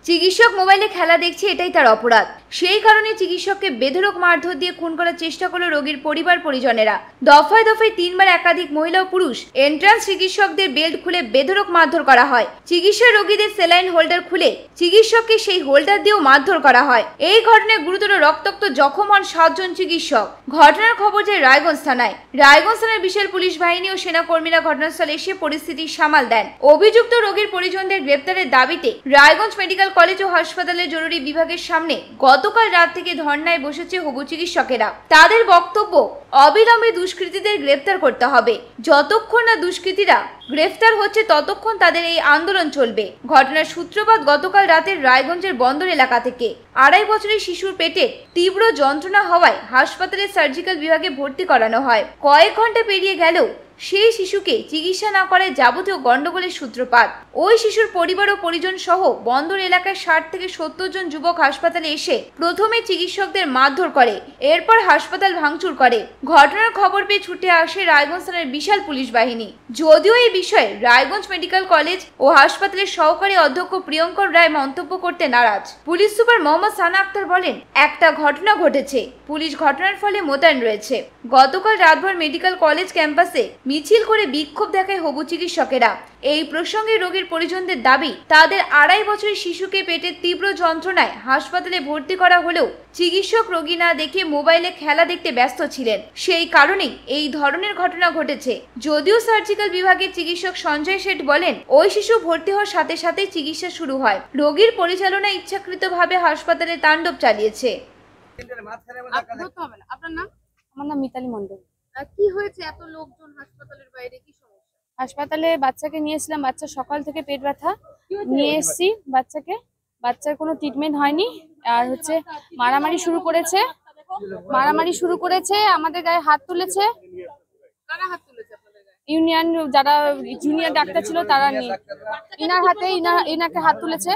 চিকিৎসক মোবাইলে খেলা দেখছে, এটাই তার অপরাধ। সেই কারণে চিকিৎসককে বেধড়ক মারধর দিয়ে খুন করার চেষ্টা করলো রোগীর পরিবার পরিজনেরা। দফায় দফায় 3বার একাধিক মহিলা ও পুরুষ এন্ট্রান্স চিকিৎসকদের বেল্ট খুলে বেধড়ক মারধর করা হয়। চিকিৎসা রোগীদের সেলাইন হোল্ডার খুলে চিকিৎসককে সেই হোল্ডার দিয়েও মারধর করা হয়। এই ঘটনায় গুরুতর রক্তাক্ত জখম হন 7 জন চিকিৎসক। ঘটনার খবর যায় রায়গঞ্জ থানায়। রায়গঞ্জ থানার বিশাল পুলিশ বাহিনী ও সেনাকর্মীরা ঘটনাস্থলে এসে পরিস্থিতি সামাল দেন। অভিযুক্ত রোগীর পরিজনদের গ্রেপ্তারের দাবিতে রায়গঞ্জ মেডিকেল কলেজ ও হাসপাতালের জরুরি বিভাগের সামনে গতকাল রাত থেকে ধর্নায় বসেছে হবু চিকিৎসকেরা। তাদের বক্তব্য, অবিলম্বে দুষ্কৃতীদের গ্রেপ্তার করতে হবে। যতক্ষণ না দুষ্কৃতীরা গ্রেফতার হচ্ছে ততক্ষণ তাদের এই আন্দোলন চলবে। ঘটনার সূত্রপাত গতকাল রাতের রায়গঞ্জের বন্দর এলাকা থেকে। 2.5 বছরের শিশুর পেটে তীব্র যন্ত্রণা হওয়ায় হাসপাতালের সার্জিক্যাল বিভাগে ভর্তি করানো হয়। কয়েক ঘন্টা পেরিয়ে গেলেও সেই শিশুকে চিকিৎসা না করায় যাবতীয় গন্ডগোলের সূত্রপাত। ওই শিশুর পরিবার ও পরিজন সহ বন্দর এলাকায় 60 থেকে 70 জন যুবক হাসপাতালে এসে প্রথমে চিকিৎসকদের মারধর করে, এরপর হাসপাতাল ভাঙচুর করে। ঘটনার খবর পেয়ে ছুটে আসে রায়গঞ্জ থানার বিশাল পুলিশ বাহিনী। যদিও এই বিষয়ে রায়গঞ্জ মেডিকেল কলেজ ও হাসপাতালের সহকারী অধ্যক্ষ প্রিয়ঙ্কর রায় মন্তব্য করতে নারাজ। পুলিশ সুপার মোহাম্মদ সানা আক্তার বলেন, একটা ঘটনা ঘটেছে, পুলিশ ঘটনার ফলে মোতায়েন রয়েছে। গতকাল রাতভর মেডিকেল কলেজ ক্যাম্পাসে মিছিল করে বিক্ষোভ দেখায় হবু চিকিৎসকেরা। এই প্রসঙ্গে রোগীর পরিজনদের দাবি, তাদের 2.5 বছরের শিশুকে পেটের তীব্র যন্ত্রণায় হাসপাতালে ভর্তি করা হলেও চিকিৎসক রোগী না দেখে মোবাইলে খেলা দেখতে ব্যস্ত ছিলেন। সেই কারণেই এই ধরনের ঘটনা ঘটেছে। যদিও সার্জিক্যাল বিভাগের চিকিৎসক সঞ্জয় শেঠ বলেন, ওই শিশু ভর্তি হওয়ার সাথে সাথেই চিকিৎসা শুরু হয়। রোগীর পরিচালনা ইচ্ছাকৃতভাবে হাসপাতালে তাণ্ডব চালিয়েছে। আপনার নাম? আমার নাম মিতালি মন্ডল। কি হয়েছে এত লোকজন হাসপাতালের বাইরে, কি সমস্যা? হাসপাতালে বাচ্চাকে নিয়েছিলাম, বাচ্চা সকাল থেকে পেট ব্যথা নিয়ে এসেছি বাচ্চার কোনো ট্রিটমেন্ট হয়নি। আর মারামারি শুরু করেছে, আমাদের গায়ে হাত তুলেছে। কারা হাত তুলেছে আপনাদের গায়ে? ইউনিয়ন যারা জুনিয়র ডাক্তার ছিল তারা নিয়ে ইনাকে হাত তুলেছে।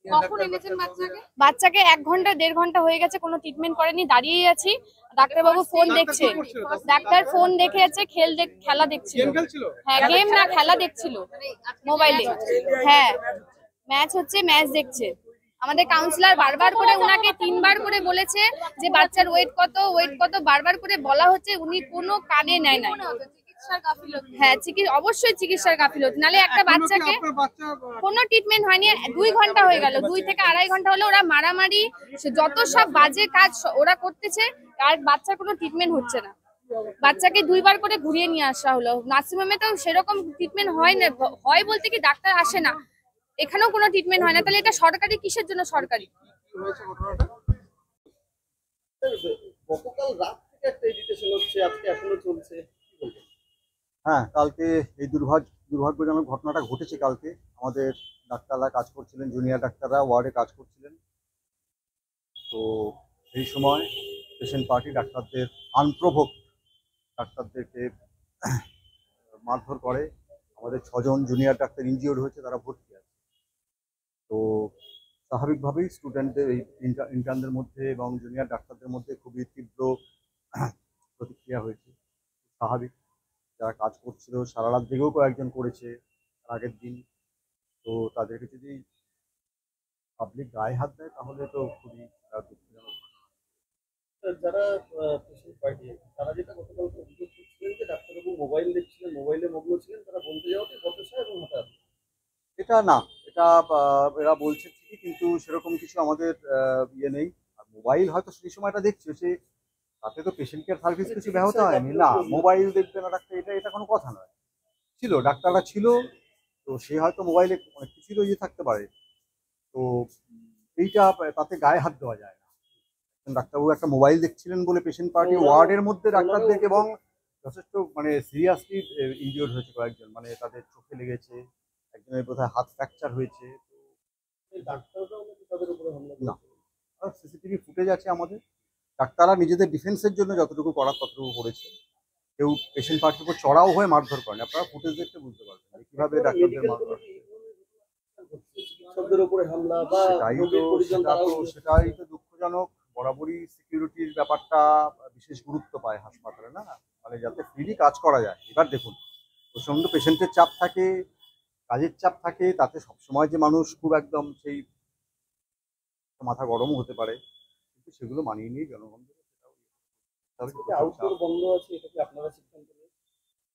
কখন এনেছেন বাচ্চাকে 1 ঘন্টা 1.5 ঘন্টা হয়ে গেছে, কোনো ট্রিটমেন্ট করেনি, দাঁড়িয়েই আছি। ডাক্তারবাবু ফোন দেখছে, ডাক্তার ফোন দেখে আছে, খেলা দেখছিল। হ্যাঁ, গেম না, খেলা দেখছিল মোবাইলে। হ্যাঁ, ম্যাচ দেখছে। আমাদের কাউন্সিলর বারবার করে উনাকে 3বার করে বলেছে যে বাচ্চার ওয়েট কত বারবার করে বলা হচ্ছে, উনি কোনো কানে নেয় না। হ্যাঁ, অবশ্যই চিকিৎসার গাফিলতি, নালে একটা বাচ্চাকে কোনো ট্রিটমেন্ট হয়নি। 2 ঘন্টা হয়ে গেল, 2 থেকে 2.5 ঘন্টা হলো ওরা মারামারি, যত সব বাজে কাজ ওরা করতেছে, আর বাচ্চার কোনো ট্রিটমেন্ট হচ্ছে না। বাচ্চাকে 2বার করে ঘুরিয়ে নিয়ে আসা হলো। নার্সিংহোমে তো সেরকম ট্রিটমেন্ট হয় না, হয় বলতে কি ডাক্তার আসে না, এখানেও কোনো ট্রিটমেন্ট হয় না। তাহলে এটা সরকারি, কিসের জন্য সরকারি? গতকাল রাত থেকে একটা এডিটেশন হচ্ছে, আজকে এখনো চলছে। হ্যাঁ, কালকে এই দুর্ভাগ্যজনক ঘটনাটা ঘটেছে। কালকে আমাদের ডাক্তাররা কাজ করছিলেন, জুনিয়র ডাক্তাররা ওয়ার্ডে কাজ করছিলেন। তো সেই সময় পেশেন্ট পার্টি ডাক্তারদেরকে মারধর করে। আমাদের 6 জন জুনিয়র ডাক্তার ইনজিওর্ড হয়েছে, তারা ভর্তি আছে। তো স্বাভাবিকভাবেই স্টুডেন্টদের, এই ইন্টার্নদের মধ্যে এবং জুনিয়র ডাক্তারদের মধ্যে খুবই তীব্র প্রতিক্রিয়া হয়েছে। স্বাভাবিক, যারা কাজ করছিল সারা রাত জেগেও কয়েকজন করেছে আগের দিন। তো তাদেরকে যদি পাবলিক গায়ে হাত দেয় তাহলে তো খুবই দুঃখজনক। যারা পেশেন্ট পার্টি, তারা যেটা গতকাল অভিযোগ করছিলেন যে ডাক্তারবাবু মোবাইল দেখছিলেন, মোবাইলে মগ্ন ছিলেন, তারা বলতে যাওয়াতে বচসা এবং হঠাৎ। এটা না, এটা এরা বলছে ঠিকই, কিন্তু সেরকম কিছু আমাদের ইয়ে নেই। আর মোবাইল হয়তো সেই সময়টা দেখছে, সে তাতে তো পেশেন্ট কেয়ার সার্ভিস কিছু ব্যাহত হয়নি না। মোবাইল দেখবে না ডাক্তার, এটা কোনো কথা নয়। ডাক্তাররা ছিল, তো সে হয়তো মোবাইলে অনেক কিছুই তো ইয়ে থাকতে পারে। তো এইটা তাতে গায়ে হাত দেওয়া যায় না। ডাক্তারবাবু একটা মোবাইল দেখছিলেন বলে পেশেন্ট পার্টি ওয়ার্ডের মধ্যে ডাক্তারদেরকে, এবং যথেষ্ট সিরিয়াসলি ইনজিওর্ড হয়েছে কয়েকজন, তাদের চোখে লেগেছে, একজনের বোধহয় হাত ফ্র্যাকচার হয়েছে। না, সিসিটিভি ফুটেজ আছে আমাদের। ডাক্তাররা নিজেদের ডিফেন্সের জন্য যতটুকু করার ততটুকু করেছে। কেউ পেশেন্ট পার্টির উপর চড়াও হয়ে মারধর করেন। আপনারা ফুটেজ দেখতে বুঝতে পারবেন কিভাবে ডাক্তারদের মারধর। সেটাই তো দুঃখজনক। বরাবরই সিকিউরিটির ব্যাপারটা বিশেষ গুরুত্ব পায় হাসপাতালে, না? যাতে ফ্রিলি কাজ করা যায়। এবার দেখুন, প্রচন্ড পেশেন্টের চাপ থাকে, কাজের চাপ থাকে, তাতে সবসময় যে মানুষ খুব একদম সেই মাথা গরমও হতে পারে, কিন্তু সেগুলো মানিয়ে নিয়ে জনগণ আউটডোর বন্ধ আছে, এটা কি আপনারা সিদ্ধান্ত নেন?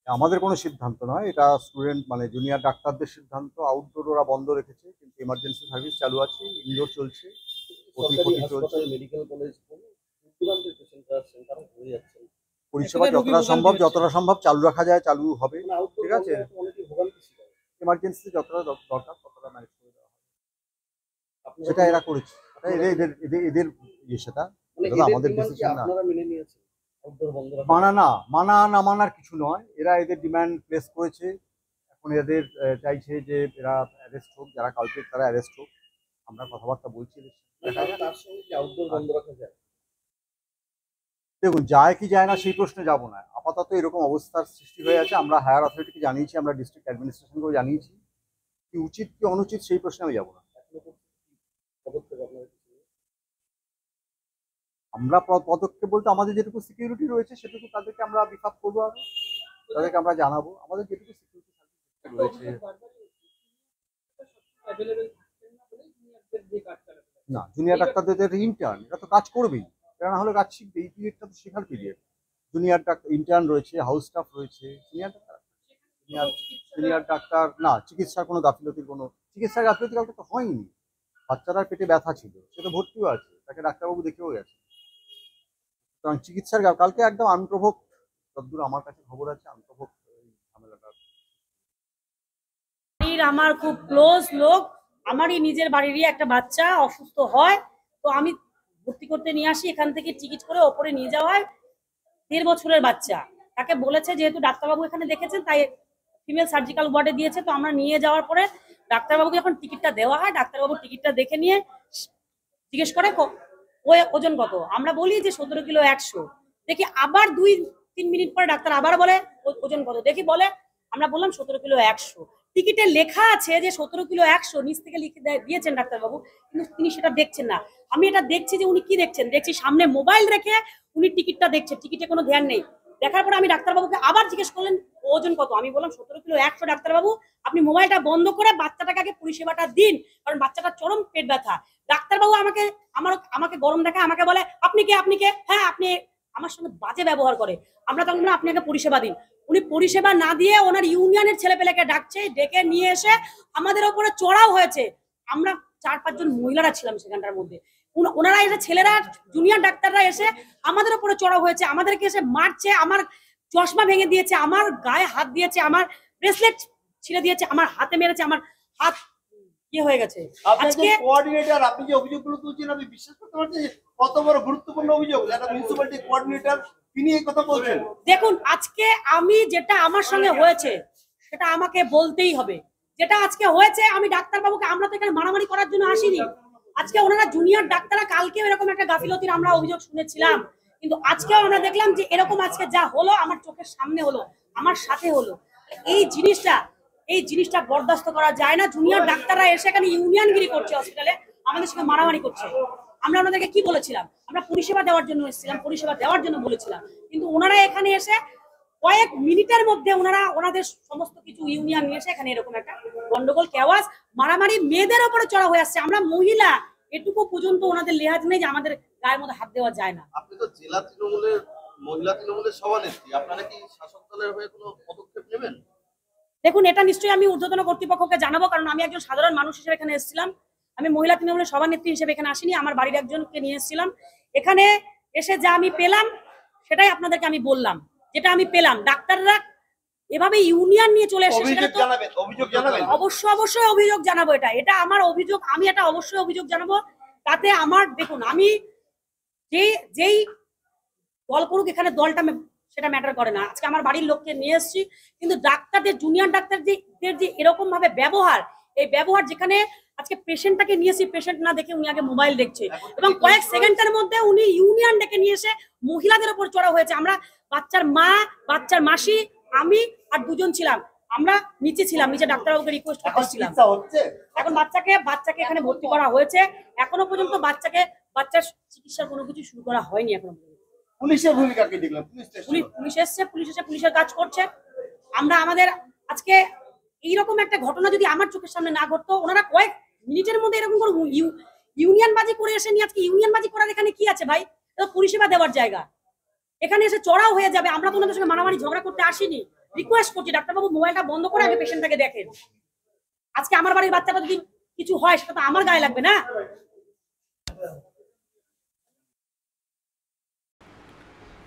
আমাদের কোনো সিদ্ধান্ত নয়, এটা স্টুডেন্ট মানে জুনিয়র ডাক্তারদের সিদ্ধান্ত। আউটডোর ওরা বন্ধ রেখেছে, কিন্তু এমার্জেন্সি সার্ভিস চালু আছে, ইনডোর চলছে, সরকারি চলছে। হাসপাতাল, মেডিকেল কলেজ, দূরান্তের পেশেন্টরা আসছেন, তারা ঘুরে যাচ্ছেন। পরিষেবা যতটা সম্ভব চালু রাখা যায় চালু হবে, ঠিক আছে। অনেকেই ভোগান্তি ছিল, এমার্জেন্সি যতটা দরকার ততটা ম্যানেজ করে দেওয়া হবে, সেটা এরা করেছে। এদের সেটা আমাদের ডিসিশন না। আপনারা মেনে নিয়েছেন আউটডোর বন্ধ রাখা? মানা না মানার কিছু নয়, এরা এদের ডিমান্ড প্লেস করেছে। এখন এদের চাইছে যে এরা অ্যারেস্ট হোক, যারা কালপিট তারা অ্যারেস্ট হোক। আমরা কথাবার্তা বলছি, তার সঙ্গে কি আউটডোর বন্ধ রাখা যায়? দেখুন, যায় কি যায় না সেই প্রশ্নে যাব না। আপাতত এরকম অবস্থার সৃষ্টি হয়ে আছে, আমরা হায়ার অথরিটিকে জানিয়েছি, আমরা ডিস্ট্রিক্ট অ্যাডমিনিস্ট্রেশনকেও জানিয়েছি। কি উচিত কি অনুচিত সেই প্রশ্নে আমি যাব না। আমরা পদক্ষেপ বলতে আমাদের যেটুকু সিকিউরিটি রয়েছে সেটুকু তাদেরকে আমরা বিফাপ করবো, আরো তাদেরকে আমরা জানাবো আমাদের যেটুকু সিকিউরিটি রয়েছে। না, জুনিয়র ডাক্তারদের ইন্টার্ন, এটা তো কাজ করবেই, এটা না হলে কাজ শিখবে। এই পিরিয়ডটা তো শেখার পিরিয়ড। জুনিয়র ডাক্তার ইন্টার্ন রয়েছে, হাউস স্টাফ রয়েছে, সিনিয়র ডাক্তার না, চিকিৎসার কোনো গাফিলতির কালকে তো হয়নি। বাচ্চাটার পেটে ব্যথা ছিল, সে তো ভর্তিও আছে, তাকে ডাক্তারবাবু দেখেও গেছে। কারণ চিকিৎসার কালকে একদম আনপ্রভোক্ট, যতদূর আমার কাছে খবর আছে, আনপ্রভোক্ট ঝামেলাটা। আমার খুব ক্লোজ লোক, আমারই নিজের বাড়িরই একটা বাচ্চা অসুস্থ হয়, তো আমি ভর্তি করতে নিয়ে আসি, এখান থেকে টিকিট করে ওপরে নিয়ে যাওয়া হয়। 1.5 বছরের বাচ্চা, তাকে বলেছে যেহেতু ডাক্তারবাবু এখানে দেখেছেন তাই ফিমেল সার্জিক্যাল ওয়ার্ডে দিয়েছে। তো আমরা নিয়ে যাওয়ার পরে ডাক্তারবাবুকে যখন টিকিটটা দেওয়া হয়, ডাক্তারবাবু টিকিটটা দেখে নিয়ে জিজ্ঞেস করে ওজন কত। আমরা বলি যে 17 কিলো 100। দেখি আবার 2-3 মিনিট পরে ডাক্তার আবার বলে ওজন কত, দেখি বলে আমরা বললাম 17 কিলো 100। টিকিটে লেখা আছে যে 17 কিলো 100, নিচ থেকে লিখে দিয়েছেন ডাক্তারবাবু, কিন্তু তিনি সেটা দেখছেন না। আমি এটা দেখছি যে উনি কি দেখছেন, দেখছি সামনে মোবাইল রেখে উনি টিকিটটা দেখছেন, টিকিটে কোনো ধ্যান নেই। দেখার পরে আমি ডাক্তারবাবুকে আবার জিজ্ঞেস করলেন ওজন কত, আমি বললাম 17 কিলো 100। ডাক্তারবাবু আপনি মোবাইলটা বন্ধ করে বাচ্চাটাকে আগে পরিষেবাটা দিন, কারণ বাচ্চাটার চরম পেট ব্যথা। ডাক্তারবাবু আমাকে গরম দেখায়, আমাকে বলে আপনি কে, হ্যাঁ আপনি, আমার সঙ্গে বাজে ব্যবহার করে। আমরা তখন বললাম আপনি আগে পরিষেবা দিন। উনি পরিষেবা না দিয়ে ওনার ইউনিয়নের ছেলেপেলেকে ডাকছে, ডেকে নিয়ে এসে আমাদের ওপরে চড়াও হয়েছে। আমরা 4-5 জন মহিলারা ছিলাম সেখানটার মধ্যে। ওনারা এসে, ছেলেরা জুনিয়র ডাক্তাররা এসে আমাদের উপরে চড়াও হয়েছে, আমাদেরকে এসে মারছে, আমার চশমা ভেঙে দিয়েছে, আমার গায়ে হাত দিয়েছে, আমার ব্রেসলেট ছিঁড়ে দিয়েছে, আমার হাতে মেরেছে, আমার হাত হয়ে গেছে। আজকে কোঅর্ডিনেটর, আপনি যে অভিযোগগুলো তুলছেন আমি বিশ্বাস করতে পারছি কত বড় গুরুত্বপূর্ণ অভিযোগ, একটা মিউনিসিপ্যালিটি কোঅর্ডিনেটর তিনি এই কথা বলছেন। দেখুন, আজকে আমি যেটা আমার সঙ্গে হয়েছে সেটা আমাকে বলতেই হবে। যেটা আজকে হয়েছে, আমি ডাক্তারবাবুকে, আমরা তো এখানে মারামারি করার জন্য আসিনি। আজকে ওনারা জুনিয়র ডাক্তাররা, কালকেও এরকম একটা গাফিলতির আমরা অভিযোগ শুনেছিলাম, কিন্তু আজকেও আমরা দেখলাম যে এরকম আজকে যা হলো আমার চোখের সামনে হলো, আমার সাথে হলো। এই জিনিসটা বরদাস্ত করা যায় না। জুনিয়র ডাক্তাররা এসে এখানে ইউনিয়নগিরি করছে, হসপিটালে আমাদের সঙ্গে মারামারি করছে। আমরা ওনাদেরকে কি বলেছিলাম, আমরা পরিষেবা দেওয়ার জন্য এসেছিলাম, পরিষেবা দেওয়ার জন্য বলেছিলাম, কিন্তু ওনারা এখানে এসে কয়েক মিনিটের মধ্যে ওনাদের সমস্ত কিছু ইউনিয়ন নিয়ে এসে এখানে এরকম একটা গন্ডগোল, কেওয়াজ, মারামারি, মেয়েদের ওপরে চড়া হয়ে আসছে। আমরা মহিলা, এটুকু পর্যন্ত ওনাদের লেহাজ নেই যে আমাদের গায়ের মধ্যে হাত দেওয়া যায় না। আপনি তো জেলা তৃণমূলের, মহিলা তৃণমূলের সভানেত্রী, আপনারা কি শাসক দলের হয়ে কোনো পদক্ষেপ নেবেন? দেখুন, এটা নিশ্চয়ই আমি ঊর্ধ্বতন কর্তৃপক্ষকে জানাবো, কারণ আমি একজন সাধারণ মানুষ হিসেবে এখানে এসেছিলাম। আমি মহিলা তৃণমূলের সভানেত্রী হিসেবে এখানে আসিনি, আমার বাড়ির একজনকে নিয়ে এসেছিলাম। এখানে এসে যা আমি পেলাম সেটাই আপনাদেরকে আমি বললাম, যেটা আমি পেলাম। ডাক্তাররা এভাবে ইউনিয়ন নিয়ে চলে এসে অবশ্যই অভিযোগ জানাবো। এটা আমার অভিযোগ, আমি এটা অবশ্যই অভিযোগ জানাবো। তাতে আমার, দেখুন, আমি যেই দল করুক এখানে, দলটা সেটা ম্যাটার করে না। আজকে আমার বাড়ির লোককে নিয়ে এসেছি, কিন্তু ডাক্তারদের, জুনিয়র ডাক্তারদের যে এরকম ভাবে ব্যবহার, এই ব্যবহার, যেখানে আজকে পেশেন্টটাকে নিয়ে এসে পেশেন্ট না দেখে উনি আগে মোবাইল দেখছে, এবং কয়েক সেকেন্ডের মধ্যে উনি ইউনিয়ন ডেকে নিয়ে এসে মহিলাদের উপর চড়া হয়েছে। আমরা বাচ্চার মা, বাচ্চার মাসি, আমি আর 2 জন ছিলাম, আমরা নিচে ছিলাম, নিচে ডাক্তারবাবুকে রিকোয়েস্ট করতেছিলাম। এখন বাচ্চাকে এখানে ভর্তি করা হয়েছে। এখনো পর্যন্ত বাচ্চার চিকিৎসার কোনো কিছু শুরু করা হয়নি এখনো পর্যন্ত। পুলিশের ভূমিকা কি দেখলাম? পুলিশ এসছে, পুলিশ এসে পুলিশের কাজ করছে। আমরা আমাদের আজকে এইরকম একটা ঘটনা যদি আমার চোখের সামনে না ঘটতো, ওনারা কয়েক মিনিটের মধ্যে এরকম করে ইউনিয়নবাজি করে এসে নিয়ে আজকে ইউনিয়নবাজি করার এখানে কি আছে ভাই? এটা পরিষেবা দেওয়ার জায়গা, এখানে এসে চড়াও হয়ে যাবে। আমরা তো ওনাদের সঙ্গে মারামারি ঝগড়া করতে আসিনি। রিকোয়েস্ট করছি ডাক্তারবাবু মোবাইলটা বন্ধ করে আগে পেশেন্টটাকে দেখেন। আজকে আমার বাড়ির বাচ্চাটা যদি কিছু হয় সেটা তো আমার গায়ে লাগবে না।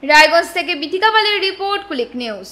রায়গঞ্জ থেকে বিথিকা পালের রিপোর্ট, কুলিক নিউজ।